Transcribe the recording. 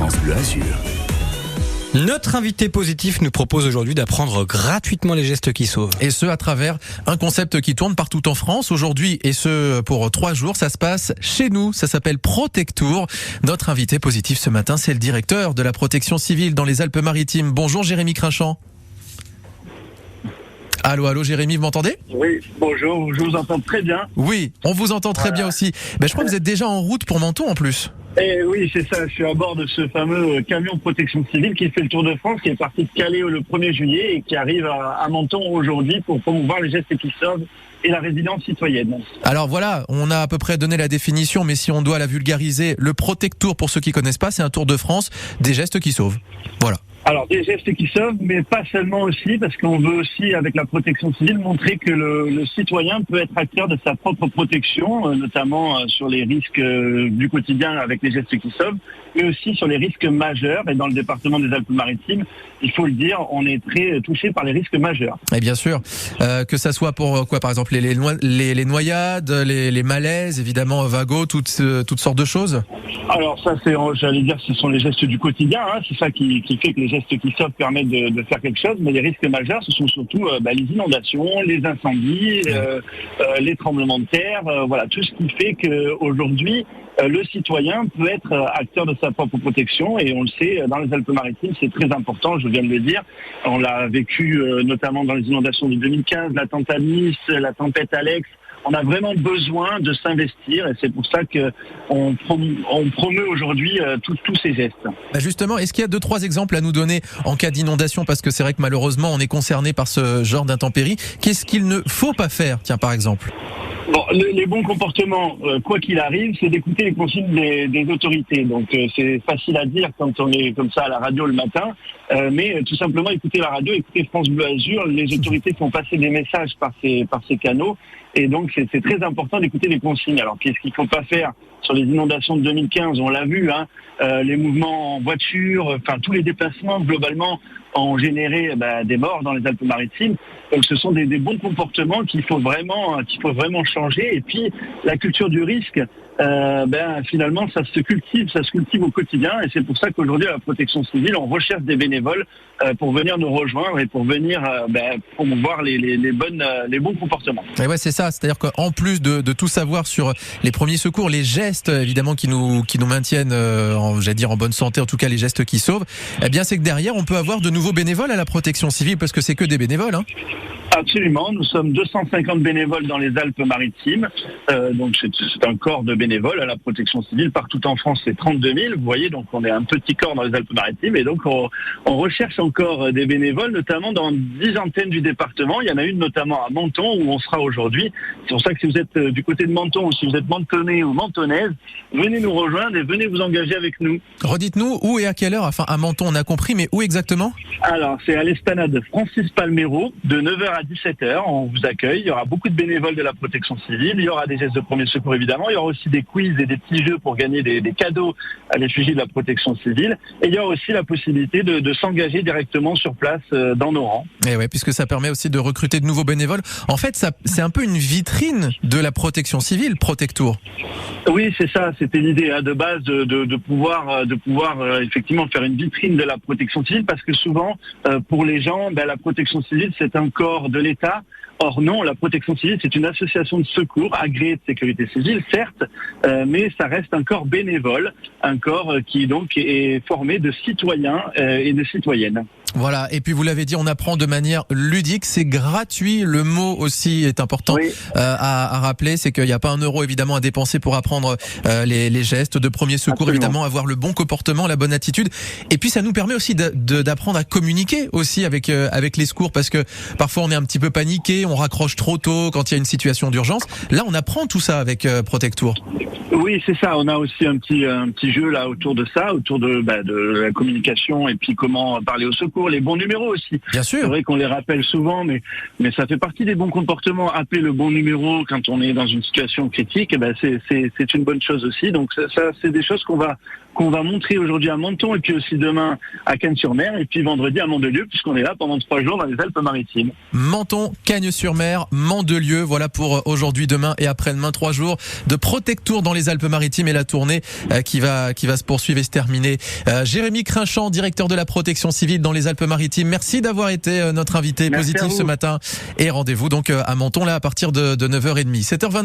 France Bleu Azur. Notre invité positif nous propose aujourd'hui d'apprendre gratuitement les gestes qui sauvent. Et ce, à travers un concept qui tourne partout en France aujourd'hui, et ce, pour 3 jours. Ça se passe chez nous. Ça s'appelle Protectour. Notre invité positif ce matin, c'est le directeur de la protection civile dans les Alpes-Maritimes. Bonjour Jérémy Crinchamp. Allô Jérémy, vous m'entendez ? Oui, bonjour, je vous entends très bien. Oui, on vous entend très bien aussi. Je crois que vous êtes déjà en route pour Menton en plus. Et oui, c'est ça, je suis à bord de ce fameux camion de protection civile qui fait le Tour de France, qui est parti de Calais le 1er juillet et qui arrive à Menton aujourd'hui pour promouvoir les gestes qui sauvent et la résilience citoyenne. Alors voilà, on a à peu près donné la définition, mais si on doit la vulgariser, le Protectour, pour ceux qui connaissent pas, c'est un Tour de France des gestes qui sauvent. Voilà. Alors des gestes qui sauvent, mais pas seulement aussi, parce qu'on veut aussi, avec la protection civile, montrer que le citoyen peut être acteur de sa propre protection, notamment sur les risques du quotidien avec les gestes qui sauvent, mais aussi sur les risques majeurs. Et dans le département des Alpes-Maritimes, il faut le dire, on est très touché par les risques majeurs. Et bien sûr, que ça soit pour quoi, par exemple les noyades, les malaises, évidemment vago, toutes sortes de choses. Alors ça, j'allais dire, ce sont les gestes du quotidien, c'est ça qui fait que les gestes qui sauvent permettent de faire quelque chose, mais les risques majeurs, ce sont surtout les inondations, les incendies, les tremblements de terre, voilà, tout ce qui fait qu'aujourd'hui, le citoyen peut être acteur de sa propre protection, et on le sait, dans les Alpes-Maritimes, c'est très important, je viens de le dire. On l'a vécu notamment dans les inondations de 2015, la tempête Nice, la tempête Alex. On a vraiment besoin de s'investir, et c'est pour ça qu'on promeut aujourd'hui tous ces gestes. Justement, est-ce qu'il y a 2-3 exemples à nous donner en cas d'inondation ? Parce que c'est vrai que malheureusement, on est concerné par ce genre d'intempéries. Qu'est-ce qu'il ne faut pas faire, tiens, par exemple ? Bon, les bons comportements, quoi qu'il arrive, c'est d'écouter les consignes des autorités. Donc c'est facile à dire quand on est comme ça à la radio le matin, mais tout simplement écouter la radio, écouter France Bleu Azur. Les autorités font passer des messages par ces canaux, et donc c'est très important d'écouter les consignes. Alors qu'est-ce qu'il ne faut pas faire sur les inondations de 2015 ? On l'a vu, les mouvements en voiture, tous les déplacements globalement ont généré des morts dans les Alpes-Maritimes. Donc ce sont des bons comportements qu'il faut vraiment changer. Et puis la culture du risque, finalement ça se cultive au quotidien, et c'est pour ça qu'aujourd'hui à la protection civile on recherche des bénévoles pour venir nous rejoindre et pour venir promouvoir les bons comportements. Et ouais, c'est ça, c'est-à-dire qu'en plus de tout savoir sur les premiers secours, les gestes évidemment qui nous maintiennent en bonne santé, en tout cas les gestes qui sauvent, c'est que derrière on peut avoir de nouveaux bénévoles à la protection civile, parce que c'est que des bénévoles, Absolument, nous sommes 250 bénévoles dans les Alpes-Maritimes, donc c'est un corps de bénévoles à la protection civile. Partout en France, c'est 32 000, vous voyez, donc on est un petit corps dans les Alpes-Maritimes, et donc on recherche encore des bénévoles, notamment dans 10 antennes du département. Il y en a une notamment à Menton, où on sera aujourd'hui. C'est pour ça que si vous êtes du côté de Menton, ou si vous êtes mentonnais ou mentonnaise, venez nous rejoindre et venez vous engager avec nous. Redites-nous où et à quelle heure. Enfin, à Menton, on a compris, mais où exactement ? Alors, c'est à l'esplanade Francis Palmero, de 9h à 17h, on vous accueille. Il y aura beaucoup de bénévoles de la protection civile, il y aura des gestes de premier secours évidemment, il y aura aussi des quiz et des petits jeux pour gagner des cadeaux à l'effigie de la protection civile, et il y aura aussi la possibilité de s'engager directement sur place dans nos rangs. Et ouais, puisque ça permet aussi de recruter de nouveaux bénévoles. En fait, c'est un peu une vitrine de la protection civile, Protectour. Oui, c'est ça, c'était l'idée de base de pouvoir effectivement faire une vitrine de la protection civile, parce que souvent, pour les gens, la protection civile, c'est un corps de l'État. Or non, la protection civile, c'est une association de secours agréée de sécurité civile, certes, mais ça reste un corps bénévole, un corps qui donc est formé de citoyens et de citoyennes. Voilà, et puis vous l'avez dit, on apprend de manière ludique, c'est gratuit, le mot aussi est important à rappeler, c'est qu'il n'y a pas 1 euro évidemment à dépenser pour apprendre les gestes de premier secours. Absolument. Évidemment, avoir le bon comportement, la bonne attitude, et puis ça nous permet aussi d'apprendre à communiquer aussi avec les secours, parce que parfois on est un petit peu paniqué, on raccroche trop tôt quand il y a une situation d'urgence. Là, on apprend tout ça avec Protectour. Oui, c'est ça. On a aussi un petit jeu là autour de ça, autour de la communication, et puis comment parler au secours, les bons numéros aussi. Bien sûr. C'est vrai qu'on les rappelle souvent, mais ça fait partie des bons comportements. Appeler le bon numéro quand on est dans une situation critique, c'est une bonne chose aussi. Donc ça c'est des choses qu'on va qu'on va montrer aujourd'hui à Menton et puis aussi demain à Cagnes-sur-Mer et puis vendredi à Mandelieu puisqu'on est là pendant 3 jours dans les Alpes-Maritimes. Menton, Cagnes-sur-Mer, Mandelieu, voilà pour aujourd'hui, demain et après-demain, 3 jours de Protectour dans les Alpes-Maritimes et la tournée qui va se poursuivre et se terminer. Jérémy Crinchamp, directeur de la protection civile dans les Alpes-Maritimes, merci d'avoir été notre invité positif ce matin et rendez-vous donc à Menton là à partir de 9h30. 7h25.